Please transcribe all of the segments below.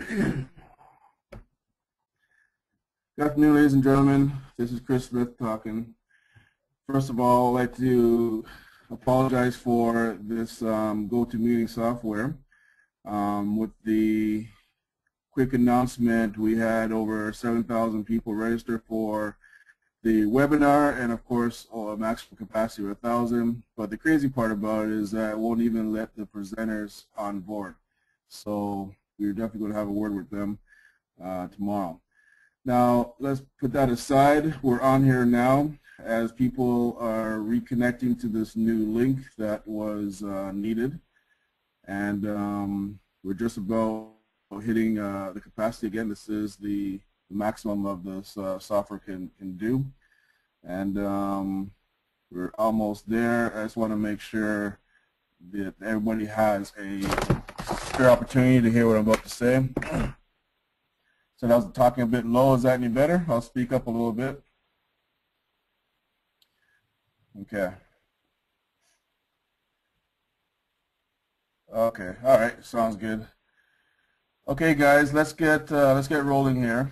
Good afternoon, ladies and gentlemen. This is Chris Smith talking. First of all, I'd like to apologize for this GoToMeeting software. With the quick announcement, we had over 7,000 people register for the webinar, and of course, a maximum capacity of 1,000. But the crazy part about it is that it won't even let the presenters on board. So we're definitely going to have a word with them tomorrow. Now, let's put that aside. We're on here now as people are reconnecting to this new link that was needed. And we're just about hitting the capacity again. This is the maximum of this software can do. And we're almost there. I just want to make sure that everybody has a fair opportunity to hear what I'm about to say. So I was talking a bit low. Is that any better? I'll speak up a little bit. Okay. Okay. All right. Sounds good. Okay, guys. Let's get rolling here.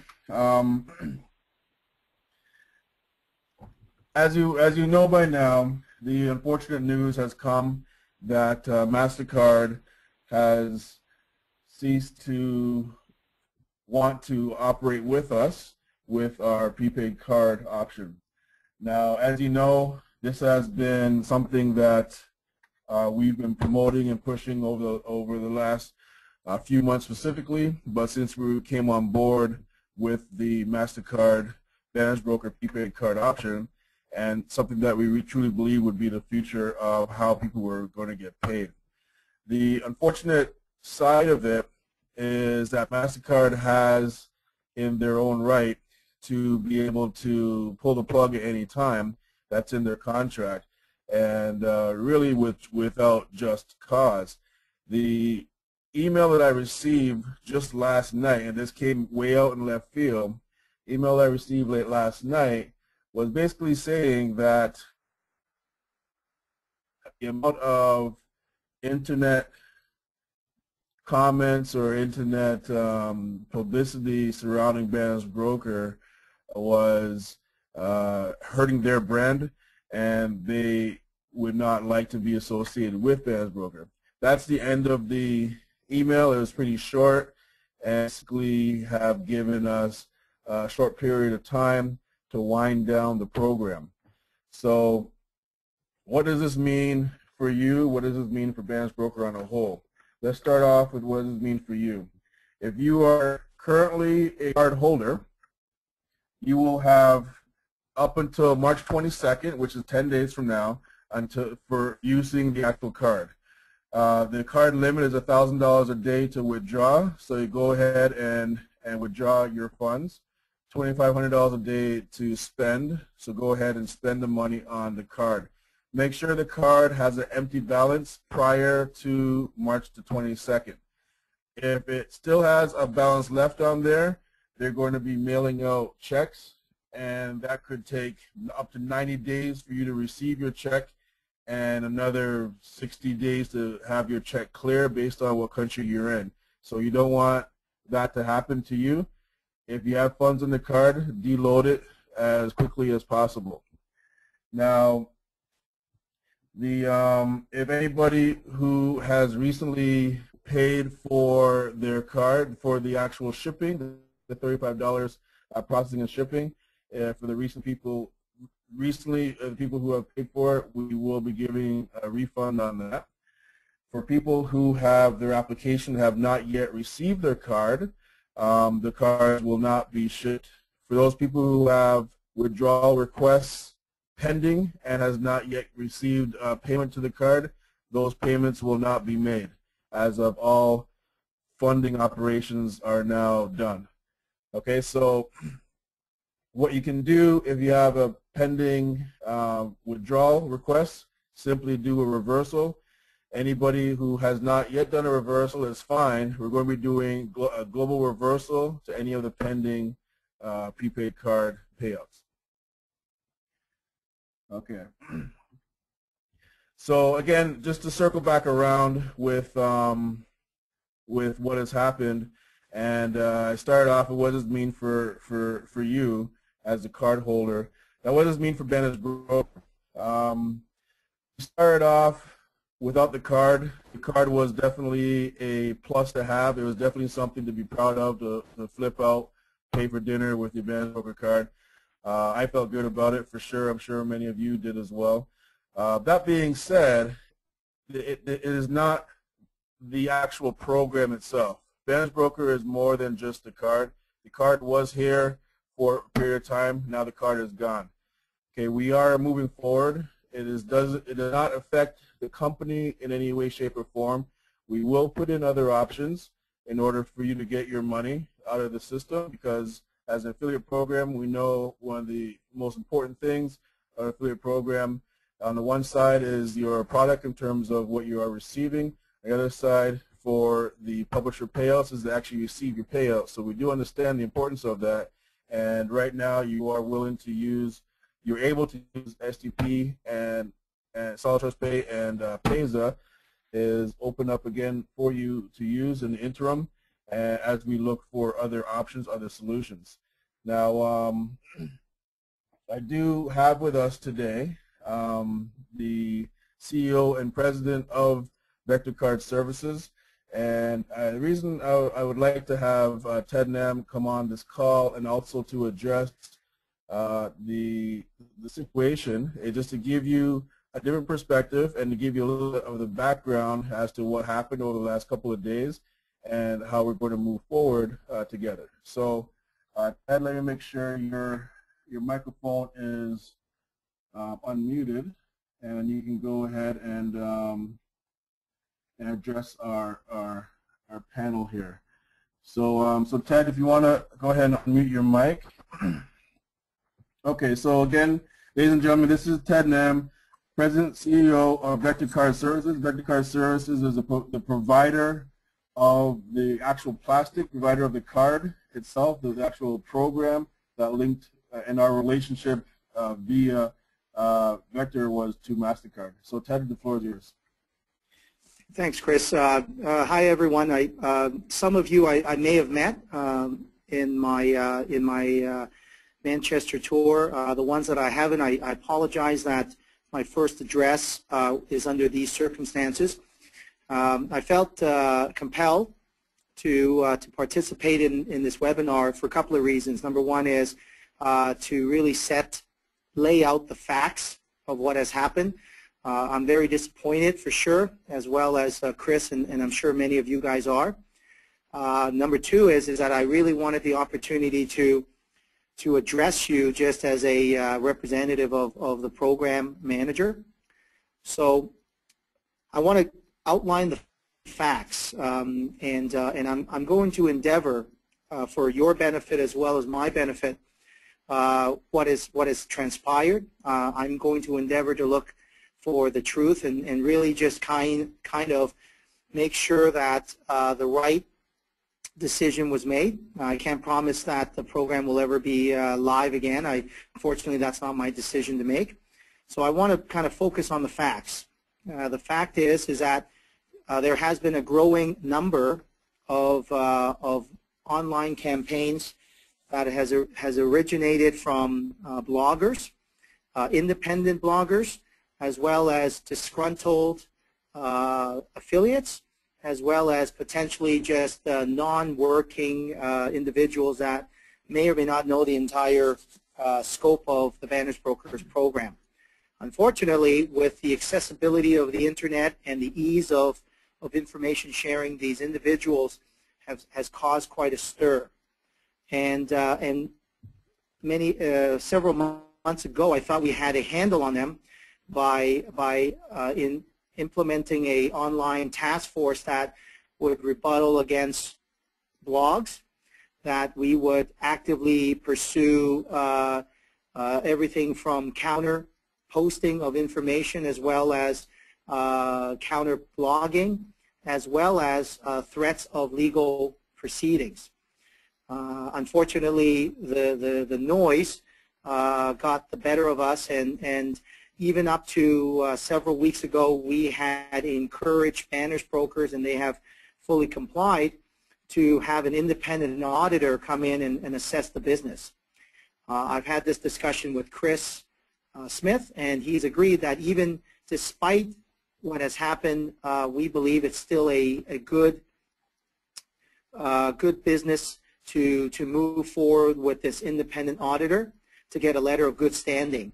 As you know by now, the unfortunate news has come that MasterCard has ceased to want to operate with us with our prepaid card option. Now, as you know, this has been something that we've been promoting and pushing over the last few months specifically, but since we came on board with the MasterCard Bands Broker prepaid card option, and something that we truly believe would be the future of how people were going to get paid. The unfortunate side of it is that MasterCard has in their own right to be able to pull the plug at any time. That's in their contract, and really without just cause. The email that I received just last night, and this came way out in left field, email I received late last night was basically saying that the amount of internet comments or internet publicity surrounding Bands Broker was hurting their brand, and they would not like to be associated with Bands Broker. That's the end of the email. It was pretty short, and basically have given us a short period of time to wind down the program. So what does this mean for you? What does this mean for Bands Broker on a whole? Let's start off with what does this mean for you. If you are currently a card holder, you will have up until March 22nd, which is 10 days from now, for using the actual card. The card limit is $1,000 a day to withdraw, so you go ahead and withdraw your funds. $2,500 a day to spend, so go ahead and spend the money on the card. Make sure the card has an empty balance prior to March the 22nd. If it still has a balance left on there, they're going to be mailing out checks, and that could take up to 90 days for you to receive your check and another 60 days to have your check clear based on what country you're in. So you don't want that to happen to you. If you have funds on the card, deload it as quickly as possible. Now, if anybody who has recently paid for their card for the actual shipping, the $35 processing and shipping, for the people who have paid for it, we will be giving a refund on that. For people who have their application have not yet received their card, the card will not be shipped. For those people who have withdrawal requests pending and has not yet received payment to the card, those payments will not be made, as of all funding operations are now done. Okay, so what you can do if you have a pending withdrawal request, simply do a reversal. Anybody who has not yet done a reversal is fine. We're going to be doing a global reversal to any of the pending prepaid card payouts. Okay. So again, just to circle back around with what has happened, And I started off with what does it mean for you as a card holder. Now, what does it mean for Ben as broker? We started off without the card. The card was definitely a plus to have. It was definitely something to be proud of, to flip out, pay for dinner with your Ben broker card. I felt good about it for sure. I'm sure many of you did as well. That being said, it is not the actual program itself. Ben's Broker is more than just the card. The card was here for a period of time. Now the card is gone. Okay, we are moving forward. It does not affect the company in any way, shape, or form. We will put in other options in order for you to get your money out of the system, because as an affiliate program, we know one of the most important things of an affiliate program on the one side is your product in terms of what you are receiving. The other side for the publisher payouts is to actually receive your payouts. So we do understand the importance of that. And right now you are willing to use, you're able to use STP and Solid Trust Pay, and Payza is open up again for you to use in the interim as we look for other options, other solutions. Now, I do have with us today the CEO and President of Vector Card Services, and the reason I would like to have Ted Nam come on this call and also to address the situation is just to give you a different perspective and to give you a little bit of the background as to what happened over the last couple of days and how we're going to move forward together. So Ted, let me make sure your microphone is unmuted, and you can go ahead and address our panel here. So so Ted, if you want to go ahead and unmute your mic. Okay, so again, ladies and gentlemen, this is Ted Nam, President CEO of Vector Card Services. Vector Card Services is the provider of the actual plastic, provider of the card itself, the actual program that linked in our relationship via Vector was to MasterCard. So Ted, the floor is yours. Thanks, Chris. Hi, everyone. Some of you I may have met in my Manchester tour. The ones that I haven't, I apologize that my first address is under these circumstances. I felt compelled to participate in this webinar for a couple of reasons. Number one is to really lay out the facts of what has happened. I'm very disappointed for sure, as well as Chris, and I'm sure many of you guys are. Number two is that I really wanted the opportunity to address you just as a representative of the program manager. So I want to outline the facts, and I'm going to endeavor for your benefit as well as my benefit what has transpired. I'm going to endeavor to look for the truth and really just kind of make sure that the right decision was made. I can't promise that the program will ever be live again. Unfortunately, that's not my decision to make. So I want to kind of focus on the facts. The fact is that there has been a growing number of online campaigns that has originated from bloggers, independent bloggers, as well as disgruntled affiliates, as well as potentially just non-working individuals that may or may not know the entire scope of the Vantage Brokers program. Unfortunately, with the accessibility of the internet and the ease of information sharing, these individuals has caused quite a stir. And several months ago, I thought we had a handle on them by implementing a online task force that would rebuttal against blogs, that we would actively pursue everything from counter posting of information as well as counter blogging, as well as threats of legal proceedings. Unfortunately, the noise got the better of us, and even up to several weeks ago, we had encouraged Vantage Brokers, and they have fully complied, to have an independent auditor come in and assess the business. I've had this discussion with Chris Smith, and he's agreed that even despite what has happened, we believe it's still a good business to move forward with this independent auditor to get a letter of good standing,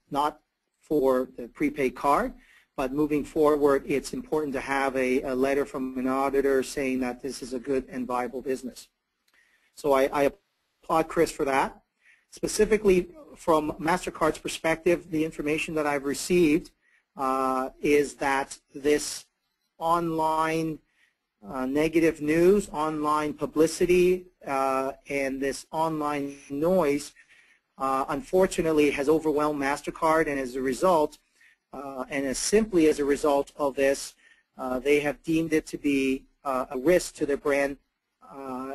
not for the prepaid card, but moving forward, it's important to have a letter from an auditor saying that this is a good and viable business. So I applaud Chris for that. Specifically from MasterCard's perspective, the information that I've received is that this online negative news, online publicity, and this online noise unfortunately has overwhelmed MasterCard, and as a result, and as simply as a result of this, they have deemed it to be a risk to their brand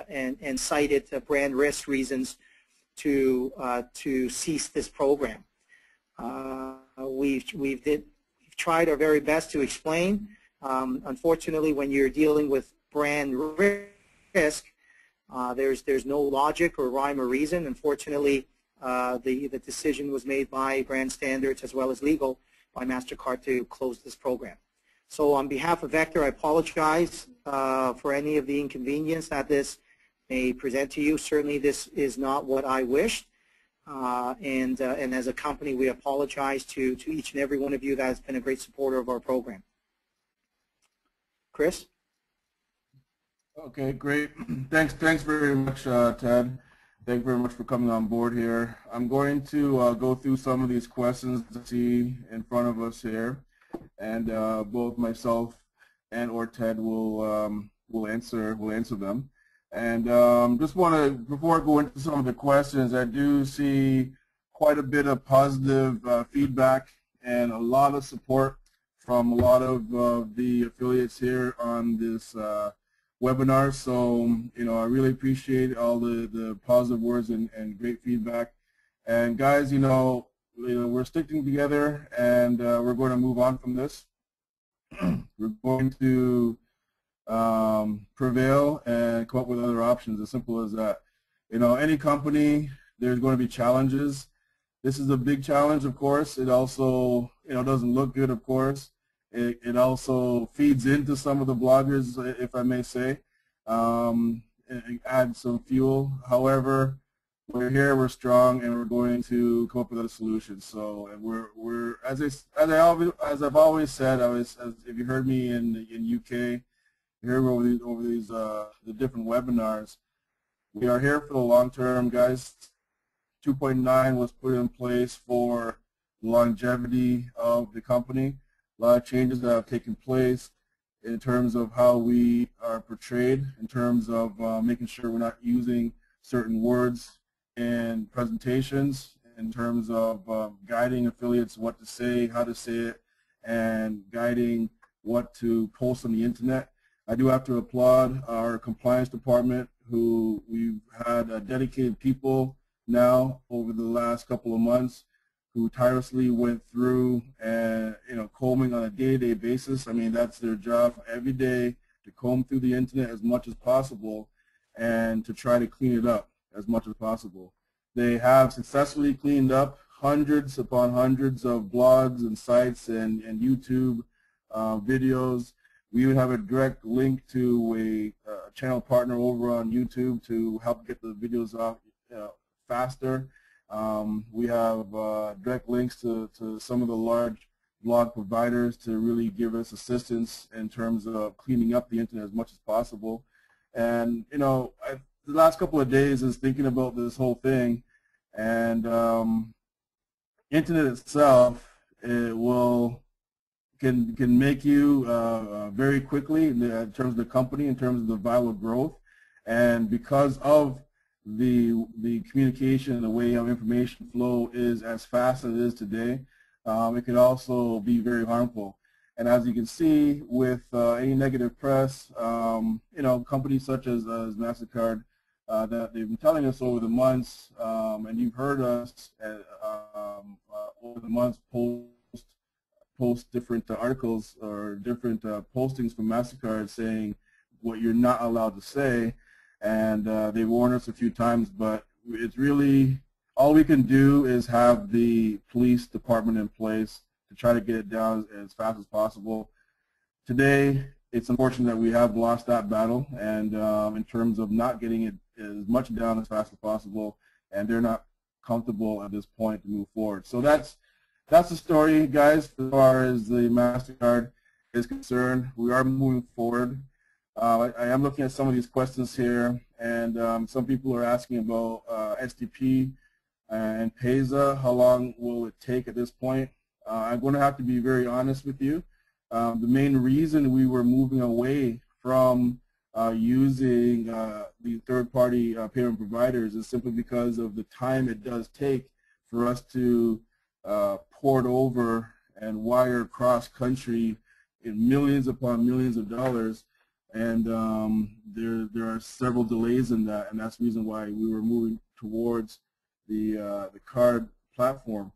and cited brand risk reasons to cease this program. We've tried our very best to explain. Unfortunately, when you're dealing with brand risk, there's no logic or rhyme or reason. Unfortunately, the decision was made by brand standards as well as legal by MasterCard to close this program. So on behalf of Vector, I apologize for any of the inconvenience that this may present to you. Certainly this is not what I wished. And as a company, we apologize to each and every one of you that has been a great supporter of our program. Chris? Okay, great. Thanks very much, Ted. Thank you very much for coming on board here. I'm going to go through some of these questions to see in front of us here, and both myself and or Ted will answer them. And just want to, before I go into some of the questions, I do see quite a bit of positive feedback and a lot of support from a lot of the affiliates here on this webinar. So, you know, I really appreciate all the positive words and great feedback. And guys, you know, we're sticking together, and we're going to move on from this. We're going to prevail and come up with other options, as simple as that. You know, any company, there's going to be challenges. This is a big challenge, of course. It also, you know, doesn't look good, of course. It also feeds into some of the bloggers, if I may say, and add some fuel. However, we're here, we're strong, and we're going to come up with other solutions. So, and we're as I've always said, if you heard me in UK, here over these the different webinars, we are here for the long term, guys. 2.9 was put in place for the longevity of the company. A lot of changes that have taken place in terms of how we are portrayed, in terms of making sure we're not using certain words in presentations, in terms of guiding affiliates what to say, how to say it, and guiding what to post on the internet. I do have to applaud our compliance department, who we've had dedicated people now over the last couple of months who tirelessly went through and, you know, combing on a day-to-day basis. I mean, that's their job every day, to comb through the internet as much as possible and to try to clean it up as much as possible. They have successfully cleaned up hundreds upon hundreds of blogs and sites and YouTube videos. We would have a direct link to a channel partner over on YouTube to help get the videos off faster. We have direct links to some of the large blog providers to really give us assistance in terms of cleaning up the internet as much as possible. And, you know, the last couple of days is thinking about this whole thing, and internet itself, can make you very quickly in terms of the company, in terms of the viral growth, and because of the communication and the way of information flow is as fast as it is today, it can also be very harmful. And as you can see with any negative press, you know, companies such as MasterCard, that they've been telling us over the months, and you've heard us over the months post different articles or different postings from MasterCard saying what you're not allowed to say, and they warned us a few times, but it's really, all we can do is have the police department in place to try to get it down as fast as possible. Today, it's unfortunate that we have lost that battle, and in terms of not getting it as much down as fast as possible, and they're not comfortable at this point to move forward. So that's the story, guys, as far as the MasterCard is concerned. We are moving forward. I am looking at some of these questions here, and some people are asking about SDP and PESA. How long will it take at this point? I'm going to have to be very honest with you. The main reason we were moving away from using the third-party payment providers is simply because of the time it does take for us to port over and wire cross-country in millions upon millions of dollars, and there are several delays in that, and that's the reason why we were moving towards the card platform.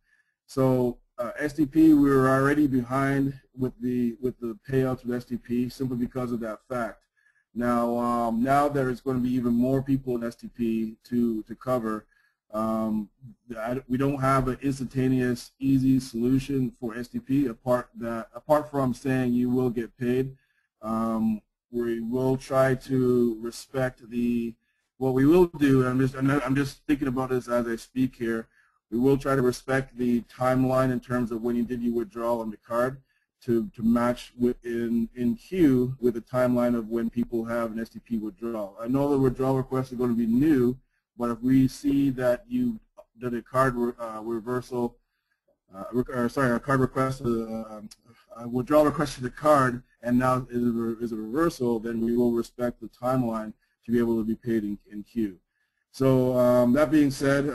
So SDP, we were already behind with the payouts with SDP simply because of that fact. Now, now there's going to be even more people in SDP to cover. We don't have an instantaneous, easy solution for SDP apart from saying you will get paid. We will try to respect what we will do. I'm just thinking about this as I speak here. We will try to respect the timeline in terms of when you did your withdrawal on the card to match in queue with the timeline of when people have an SDP withdrawal. I know the withdrawal requests are going to be new, but if we see that you did a card reversal, a card request, a withdrawal request to the card, and now is a reversal, then we will respect the timeline to be able to be paid in queue. So that being said,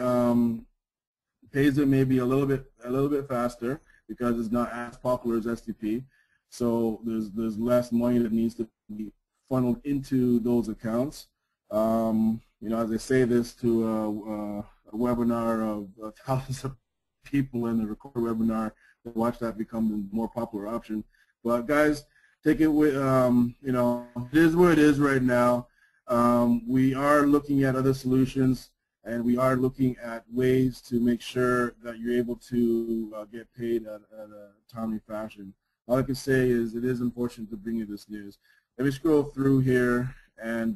PESA may be a little bit faster because it's not as popular as SDP. So there's less money that needs to be funneled into those accounts. You know, as I say this to a webinar of thousands of people in the recorded webinar, that watch that become the more popular option. But guys, take it with you know, it is what it is right now. We are looking at other solutions, and we are looking at ways to make sure that you're able to get paid at a timely fashion. All I can say is it is unfortunate to bring you this news. Let me scroll through here and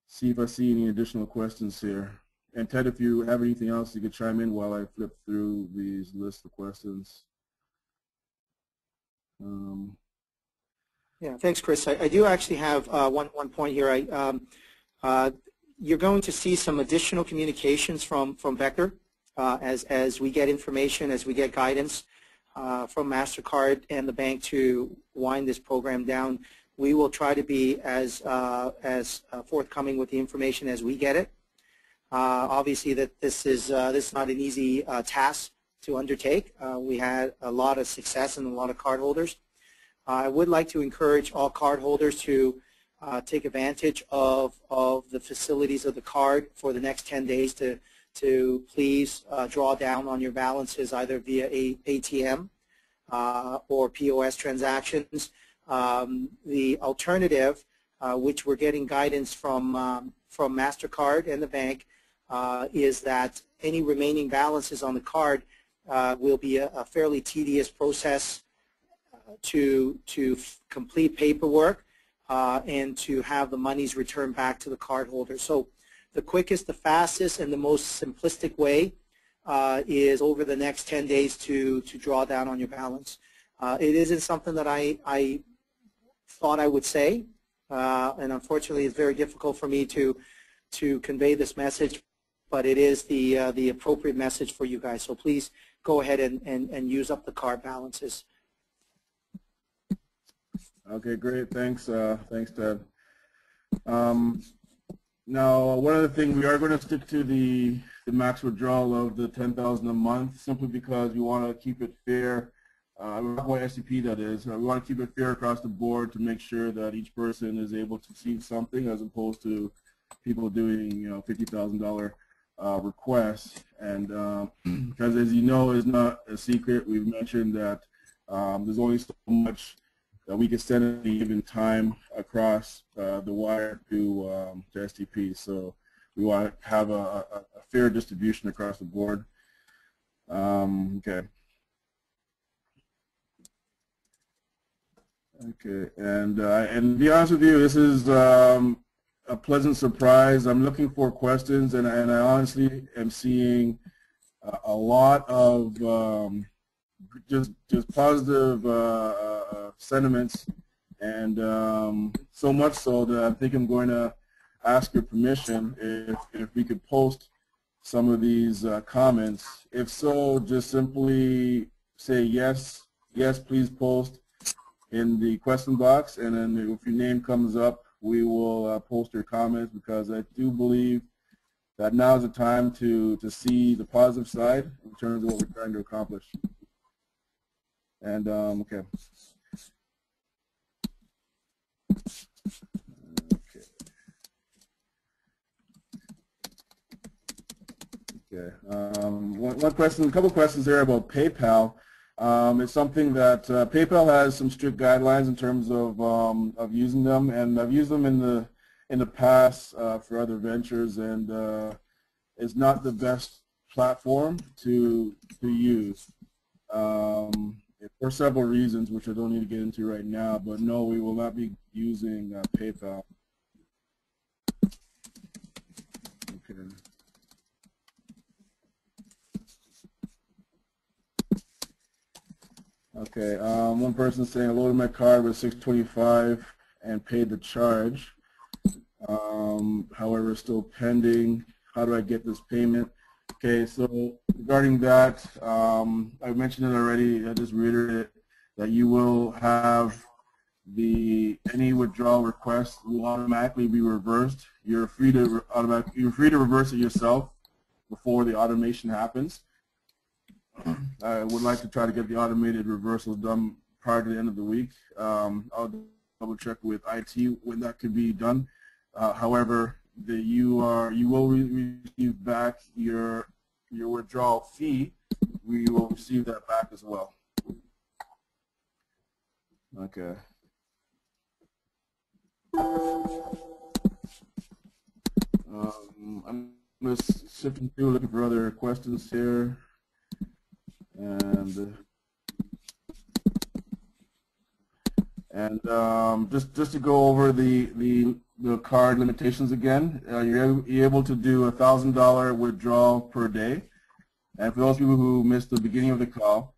see if I see any additional questions here. And Ted, if you have anything else, you could chime in while I flip through these list of questions. Yeah, thanks, Chris. I do actually have one point here. You're going to see some additional communications from Vector as we get information, as we get guidance from MasterCard and the bank to wind this program down. We will try to be as forthcoming with the information as we get it. Obviously, that this is not an easy task to undertake. We had a lot of success and a lot of cardholders. I would like to encourage all cardholders to take advantage of the facilities of the card for the next 10 days to please draw down on your balances either via ATM or POS transactions. The alternative, which we're getting guidance from MasterCard and the bank, is that any remaining balances on the card will be a fairly tedious process to complete paperwork and to have the monies returned back to the cardholder. So the quickest, the fastest, and the most simplistic way is over the next 10 days to draw down on your balance. It isn't something that I thought I would say, and unfortunately it's very difficult for me to convey this message, but it is the appropriate message for you guys. So please go ahead and use up the card balances. Okay, great. Thanks, thanks, Ted. Now, one other thing, we are going to stick to the max withdrawal of the $10,000 a month, simply because we want to keep it fair. What SDP that is. We want to keep it fair across the board to make sure that each person is able to see something, as opposed to people doing, you know, $50,000 requests. And because, as you know, it's not a secret. We've mentioned that there's only so much that we can send at any given time across the wire to STP. So we want to have a fair distribution across the board. Okay. Okay, and to be honest with you, this is a pleasant surprise. I'm looking for questions, and I honestly am seeing a lot of just positive sentiments, and so much so that I think I'm going to ask your permission if we could post some of these comments. If so, just simply say yes, please post in the question box, and then if your name comes up, we will post your comments, because I do believe that now is the time to see the positive side in terms of what we're trying to accomplish. And okay. Okay. One question, a couple questions there about PayPal. It's something that PayPal has some strict guidelines in terms of using them, and I've used them in the past for other ventures, and it's not the best platform to use for several reasons, which I don't need to get into right now. But no, we will not be using PayPal. Okay. Okay, one person saying I loaded my card with $625 and paid the charge. However, still pending. How do I get this payment? Okay, so regarding that, I mentioned it already. I just reiterated it, that you will have any withdrawal request will automatically be reversed. You're free to reverse it yourself before the automation happens. I would like to try to get the automated reversals done prior to the end of the week. I'll double check with IT when that could be done. However, you will receive back your withdrawal fee. We will receive that back as well. Okay. I'm just sifting through, looking for other questions here. And just to go over the card limitations again, you're able to do $1,000 withdrawal per day. And for those people who missed the beginning of the call,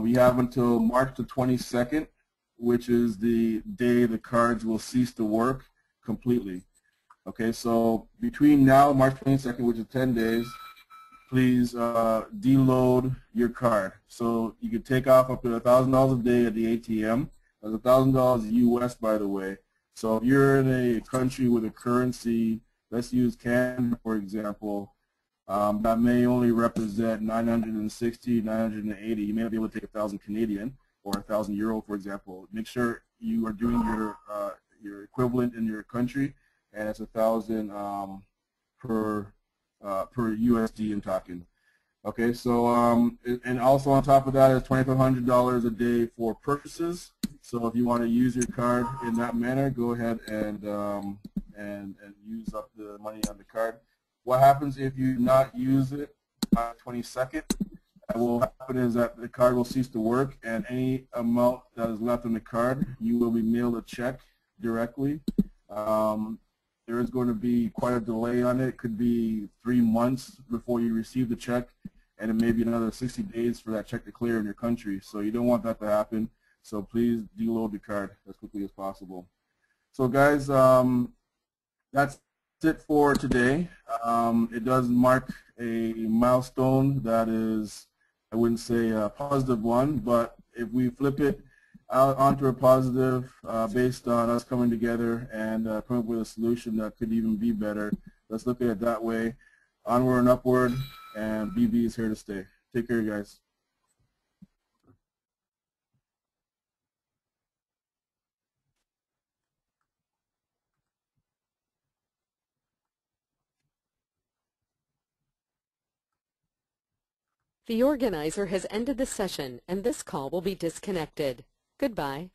we have until March the 22nd, which is the day the cards will cease to work completely. Okay, so between now and March 22nd, which is 10 days, please deload your card. So you can take off up to $1,000 a day at the ATM. That's $1,000 US, by the way. So if you're in a country with a currency, let's use Canada, for example, that may only represent 960, 980. You may not be able to take 1,000 Canadian or 1,000 euro, for example. Make sure you are doing your equivalent in your country, and it's 1,000 per USD in talking. Okay, so and also on top of that is $2,500 a day for purchases. So if you want to use your card in that manner, go ahead and use up the money on the card. What happens if you not use it on the 22nd? What will happen is that the card will cease to work, and any amount that is left on the card, you will be mailed a check directly. There is going to be quite a delay on it. It could be 3 months before you receive the check, and it may be another 60 days for that check to clear in your country. So you don't want that to happen. So please deload the card as quickly as possible. So guys, that's it for today. It does mark a milestone that is, I wouldn't say a positive one, but if we flip it out onto a positive based on us coming together and come up with a solution that could even be better, let's look at it that way. Onward and upward, and BB is here to stay. Take care, guys. The organizer has ended the session, and this call will be disconnected. Goodbye.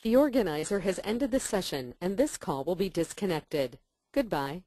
The organizer has ended the session, and this call will be disconnected. Goodbye.